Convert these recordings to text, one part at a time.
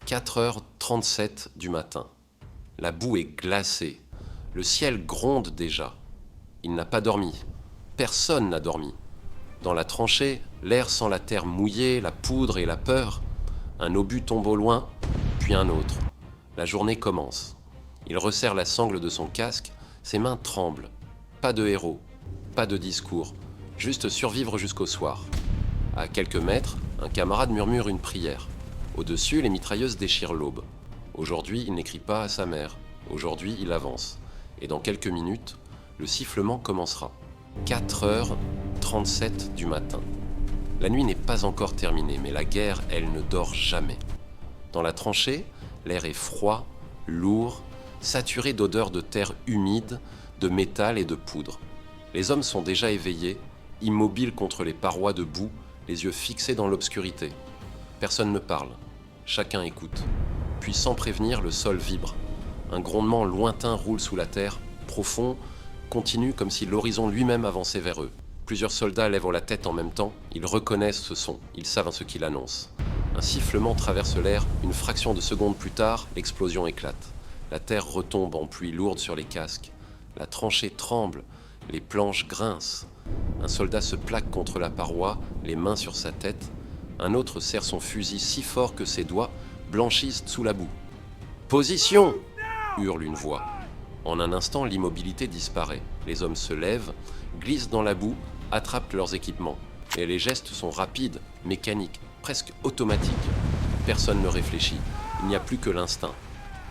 4h37 du matin. La boue est glacée. Le ciel gronde déjà. Il n'a pas dormi. Personne n'a dormi. Dans la tranchée, l'air sent la terre mouillée, la poudre et la peur. Un obus tombe au loin, puis un autre. La journée commence. Il resserre la sangle de son casque, ses mains tremblent. Pas de héros, pas de discours, juste survivre jusqu'au soir. À quelques mètres, un camarade murmure une prière. Au-dessus, les mitrailleuses déchirent l'aube. Aujourd'hui, il n'écrit pas à sa mère. Aujourd'hui, il avance. Et dans quelques minutes, le sifflement commencera. 4h37 du matin. La nuit n'est pas encore terminée, mais la guerre, elle ne dort jamais. Dans la tranchée, l'air est froid, lourd, saturé d'odeurs de terre humide, de métal et de poudre. Les hommes sont déjà éveillés, immobiles contre les parois de boue, les yeux fixés dans l'obscurité. Personne ne parle. Chacun écoute. Puis sans prévenir, le sol vibre. Un grondement lointain roule sous la terre, profond, continu comme si l'horizon lui-même avançait vers eux. Plusieurs soldats lèvent la tête en même temps, ils reconnaissent ce son, ils savent ce qu'il annonce. Un sifflement traverse l'air, une fraction de seconde plus tard, l'explosion éclate. La terre retombe en pluie lourde sur les casques. La tranchée tremble, les planches grincent. Un soldat se plaque contre la paroi, les mains sur sa tête. Un autre serre son fusil si fort que ses doigts blanchissent sous la boue. « Position !» hurle une voix. En un instant, l'immobilité disparaît. Les hommes se lèvent, glissent dans la boue, attrapent leurs équipements. Et les gestes sont rapides, mécaniques, presque automatiques. Personne ne réfléchit. Il n'y a plus que l'instinct.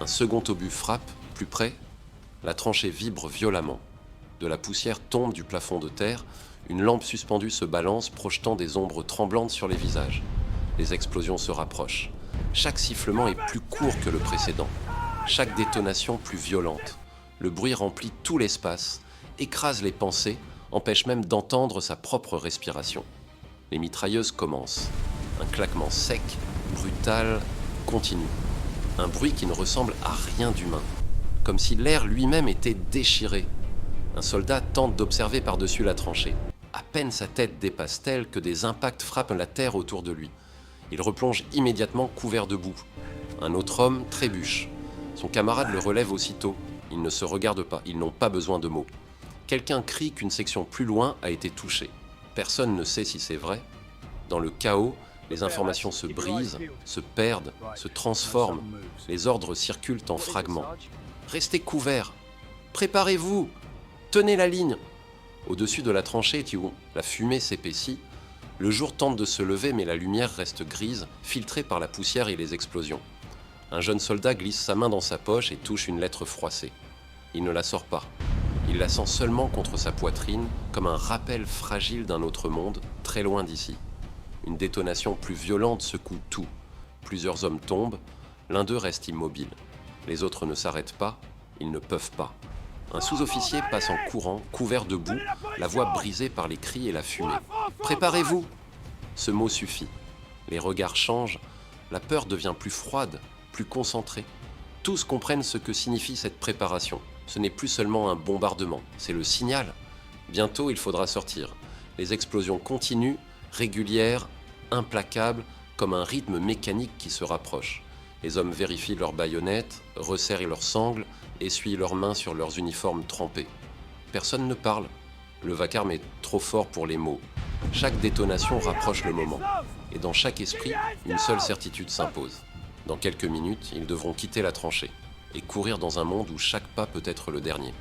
Un second obus frappe, plus près. La tranchée vibre violemment. De la poussière tombe du plafond de terre. Une lampe suspendue se balance, projetant des ombres tremblantes sur les visages. Les explosions se rapprochent. Chaque sifflement est plus court que le précédent. Chaque détonation plus violente. Le bruit remplit tout l'espace, écrase les pensées, empêche même d'entendre sa propre respiration. Les mitrailleuses commencent. Un claquement sec, brutal, continu. Un bruit qui ne ressemble à rien d'humain. Comme si l'air lui-même était déchiré. Un soldat tente d'observer par-dessus la tranchée. À peine sa tête dépasse-t-elle que des impacts frappent la terre autour de lui. Il replonge immédiatement couvert de boue. Un autre homme trébuche. Son camarade le relève aussitôt. Ils ne se regardent pas, ils n'ont pas besoin de mots. Quelqu'un crie qu'une section plus loin a été touchée. Personne ne sait si c'est vrai. Dans le chaos, les informations se brisent, se perdent, se transforment. Les ordres circulent en fragments. Restez couverts. Préparez-vous. Tenez la ligne. Au-dessus de la tranchée où la fumée s'épaissit, le jour tente de se lever mais la lumière reste grise, filtrée par la poussière et les explosions. Un jeune soldat glisse sa main dans sa poche et touche une lettre froissée. Il ne la sort pas. Il la sent seulement contre sa poitrine, comme un rappel fragile d'un autre monde, très loin d'ici. Une détonation plus violente secoue tout. Plusieurs hommes tombent, l'un d'eux reste immobile. Les autres ne s'arrêtent pas, ils ne peuvent pas. Un sous-officier passe en courant, couvert de boue, la voix brisée par les cris et la fumée. « Préparez-vous !» Ce mot suffit. Les regards changent, la peur devient plus froide, plus concentrée. Tous comprennent ce que signifie cette préparation. Ce n'est plus seulement un bombardement, c'est le signal. Bientôt, il faudra sortir. Les explosions continuent, régulières, implacables, comme un rythme mécanique qui se rapproche. Les hommes vérifient leurs baïonnettes, resserrent leurs sangles, essuient leurs mains sur leurs uniformes trempés. Personne ne parle. Le vacarme est trop fort pour les mots. Chaque détonation rapproche le moment. Et dans chaque esprit, une seule certitude s'impose. Dans quelques minutes, ils devront quitter la tranchée et courir dans un monde où chaque pas peut être le dernier.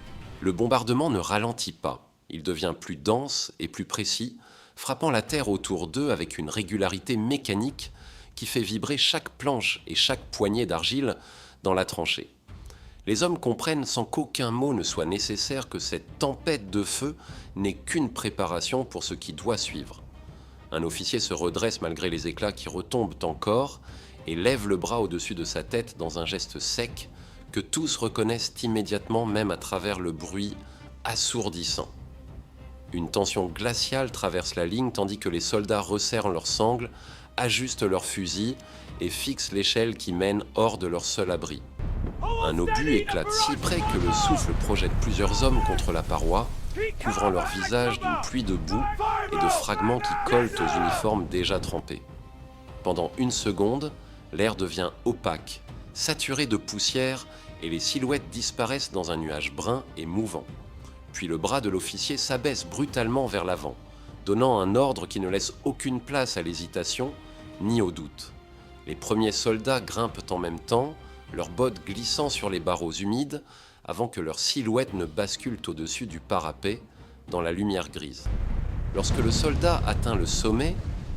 Le bombardement ne ralentit pas. Il devient plus dense et plus précis, frappant la terre autour d'eux avec une régularité mécanique qui fait vibrer chaque planche et chaque poignée d'argile dans la tranchée. Les hommes comprennent sans qu'aucun mot ne soit nécessaire que cette tempête de feu n'est qu'une préparation pour ce qui doit suivre. Un officier se redresse malgré les éclats qui retombent encore et lève le bras au-dessus de sa tête dans un geste sec que tous reconnaissent immédiatement même à travers le bruit assourdissant. Une tension glaciale traverse la ligne tandis que les soldats resserrent leurs sangles, ajustent leurs fusils et fixent l'échelle qui mène hors de leur seul abri. Un obus éclate si près que le souffle projette plusieurs hommes contre la paroi, couvrant leur visage d'une pluie de boue et de fragments qui collent aux uniformes déjà trempés. Pendant une seconde, L'air devient opaque, saturé de poussière et les silhouettes disparaissent dans un nuage brun et mouvant. Puis le bras de l'officier s'abaisse brutalement vers l'avant, donnant un ordre qui ne laisse aucune place à l'hésitation ni au doute. Les premiers soldats grimpent en même temps, leurs bottes glissant sur les barreaux humides, avant que leurs silhouettes ne basculent au-dessus du parapet, dans la lumière grise. Lorsque le soldat atteint le sommet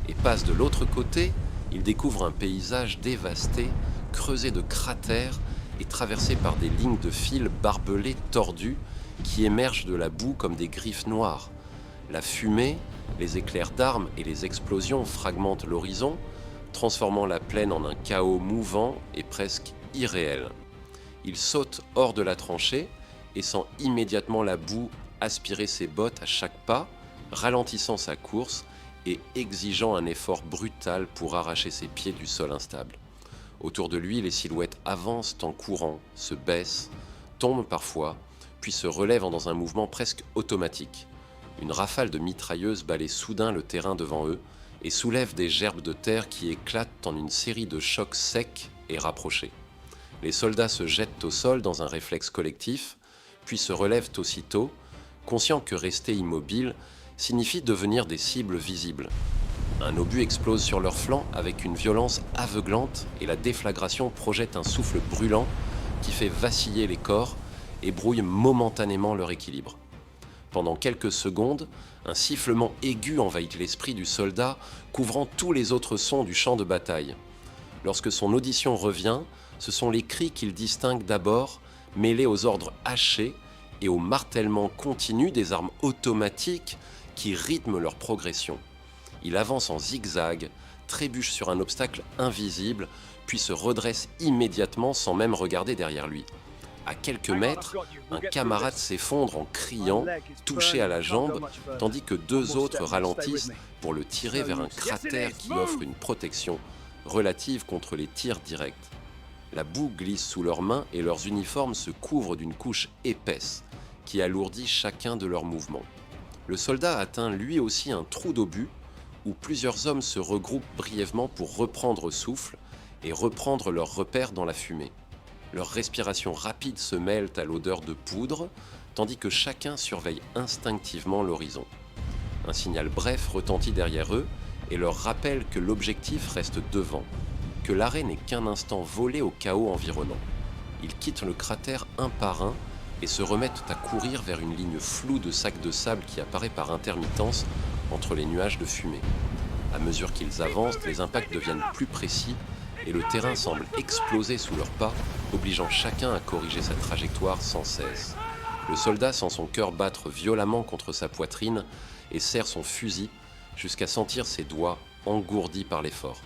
et passe de l'autre côté, il découvre un paysage dévasté, creusé de cratères et traversé par des lignes de fils barbelés tordus qui émergent de la boue comme des griffes noires. La fumée, les éclairs d'armes et les explosions fragmentent l'horizon, transformant la plaine en un chaos mouvant et presque irréel. Il saute hors de la tranchée et sent immédiatement la boue aspirer ses bottes à chaque pas, ralentissant sa course et exigeant un effort brutal pour arracher ses pieds du sol instable. Autour de lui, les silhouettes avancent en courant, se baissent, tombent parfois, puis se relèvent dans un mouvement presque automatique. Une rafale de mitrailleuses balaye soudain le terrain devant eux et soulève des gerbes de terre qui éclatent en une série de chocs secs et rapprochés. Les soldats se jettent au sol dans un réflexe collectif, puis se relèvent aussitôt, conscients que rester immobile signifie devenir des cibles visibles. Un obus explose sur leur flanc avec une violence aveuglante et la déflagration projette un souffle brûlant qui fait vaciller les corps et brouille momentanément leur équilibre. Pendant quelques secondes, un sifflement aigu envahit l'esprit du soldat, couvrant tous les autres sons du champ de bataille. Lorsque son audition revient, ce sont les cris qu'il distingue d'abord, mêlés aux ordres hachés et au martèlement continu des armes automatiques qui rythment leur progression. Il avance en zigzag, trébuche sur un obstacle invisible, puis se redresse immédiatement sans même regarder derrière lui. À quelques mètres, un camarade s'effondre en criant, touché à la jambe, tandis que deux autres ralentissent pour le tirer vers un cratère qui offre une protection relative contre les tirs directs. La boue glisse sous leurs mains et leurs uniformes se couvrent d'une couche épaisse qui alourdit chacun de leurs mouvements. Le soldat atteint lui aussi un trou d'obus où plusieurs hommes se regroupent brièvement pour reprendre souffle et reprendre leurs repères dans la fumée. Leurs respirations rapides se mêlent à l'odeur de poudre, tandis que chacun surveille instinctivement l'horizon. Un signal bref retentit derrière eux et leur rappelle que l'objectif reste devant, que l'arrêt n'est qu'un instant volé au chaos environnant. Ils quittent le cratère un par un et se remettent à courir vers une ligne floue de sacs de sable qui apparaît par intermittence entre les nuages de fumée. À mesure qu'ils avancent, les impacts deviennent plus précis et le terrain semble exploser sous leurs pas, obligeant chacun à corriger sa trajectoire sans cesse. Le soldat sent son cœur battre violemment contre sa poitrine et serre son fusil jusqu'à sentir ses doigts engourdis par l'effort.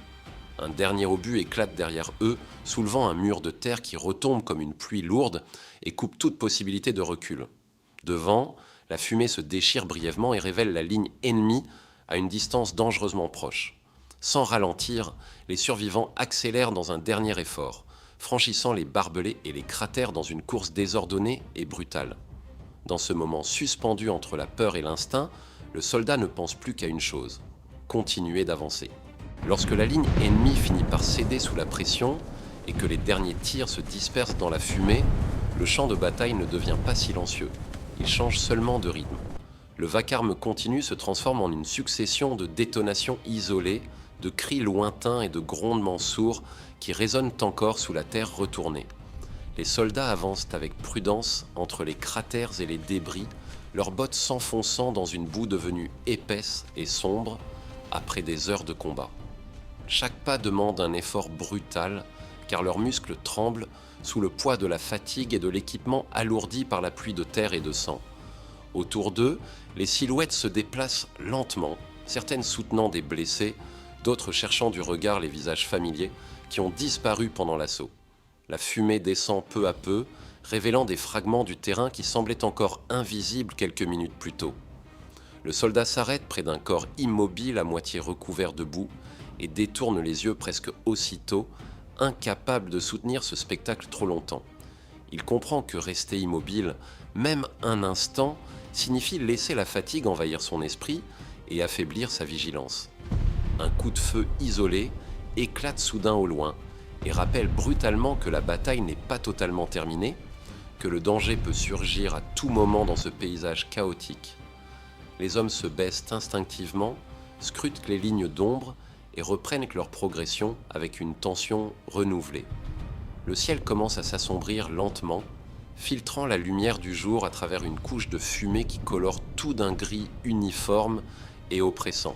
Un dernier obus éclate derrière eux, soulevant un mur de terre qui retombe comme une pluie lourde et coupe toute possibilité de recul. Devant, la fumée se déchire brièvement et révèle la ligne ennemie à une distance dangereusement proche. Sans ralentir, les survivants accélèrent dans un dernier effort, franchissant les barbelés et les cratères dans une course désordonnée et brutale. Dans ce moment suspendu entre la peur et l'instinct, le soldat ne pense plus qu'à une chose, continuer d'avancer. Lorsque la ligne ennemie finit par céder sous la pression et que les derniers tirs se dispersent dans la fumée, le champ de bataille ne devient pas silencieux, il change seulement de rythme. Le vacarme continu se transforme en une succession de détonations isolées, de cris lointains et de grondements sourds qui résonnent encore sous la terre retournée. Les soldats avancent avec prudence entre les cratères et les débris, leurs bottes s'enfonçant dans une boue devenue épaisse et sombre après des heures de combat. Chaque pas demande un effort brutal, car leurs muscles tremblent sous le poids de la fatigue et de l'équipement alourdi par la pluie de terre et de sang. Autour d'eux, les silhouettes se déplacent lentement, certaines soutenant des blessés, d'autres cherchant du regard les visages familiers qui ont disparu pendant l'assaut. La fumée descend peu à peu, révélant des fragments du terrain qui semblaient encore invisibles quelques minutes plus tôt. Le soldat s'arrête près d'un corps immobile à moitié recouvert de boue et détourne les yeux presque aussitôt, incapable de soutenir ce spectacle trop longtemps. Il comprend que rester immobile, même un instant, signifie laisser la fatigue envahir son esprit et affaiblir sa vigilance. Un coup de feu isolé éclate soudain au loin, et rappelle brutalement que la bataille n'est pas totalement terminée, que le danger peut surgir à tout moment dans ce paysage chaotique. Les hommes se baissent instinctivement, scrutent les lignes d'ombre et reprennent leur progression avec une tension renouvelée. Le ciel commence à s'assombrir lentement, filtrant la lumière du jour à travers une couche de fumée qui colore tout d'un gris uniforme et oppressant.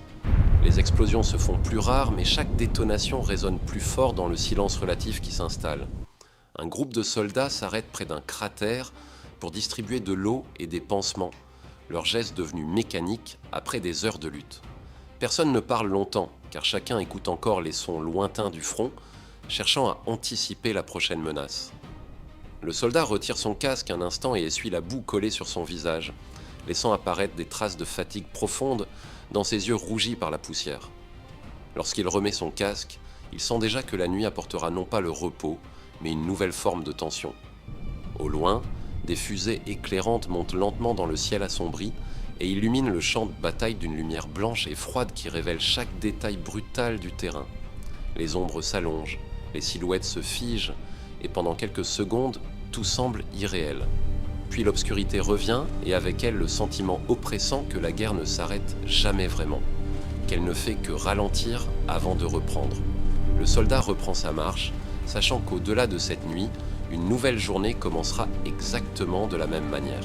Les explosions se font plus rares, mais chaque détonation résonne plus fort dans le silence relatif qui s'installe. Un groupe de soldats s'arrête près d'un cratère pour distribuer de l'eau et des pansements, leur geste devenu mécanique après des heures de lutte. Personne ne parle longtemps, car chacun écoute encore les sons lointains du front, cherchant à anticiper la prochaine menace. Le soldat retire son casque un instant et essuie la boue collée sur son visage, laissant apparaître des traces de fatigue profonde dans ses yeux rougis par la poussière. Lorsqu'il remet son casque, il sent déjà que la nuit apportera non pas le repos, mais une nouvelle forme de tension. Au loin, des fusées éclairantes montent lentement dans le ciel assombri et illuminent le champ de bataille d'une lumière blanche et froide qui révèle chaque détail brutal du terrain. Les ombres s'allongent, les silhouettes se figent, et pendant quelques secondes, tout semble irréel. Puis l'obscurité revient, et avec elle le sentiment oppressant que la guerre ne s'arrête jamais vraiment, qu'elle ne fait que ralentir avant de reprendre. Le soldat reprend sa marche, sachant qu'au-delà de cette nuit, une nouvelle journée commencera exactement de la même manière.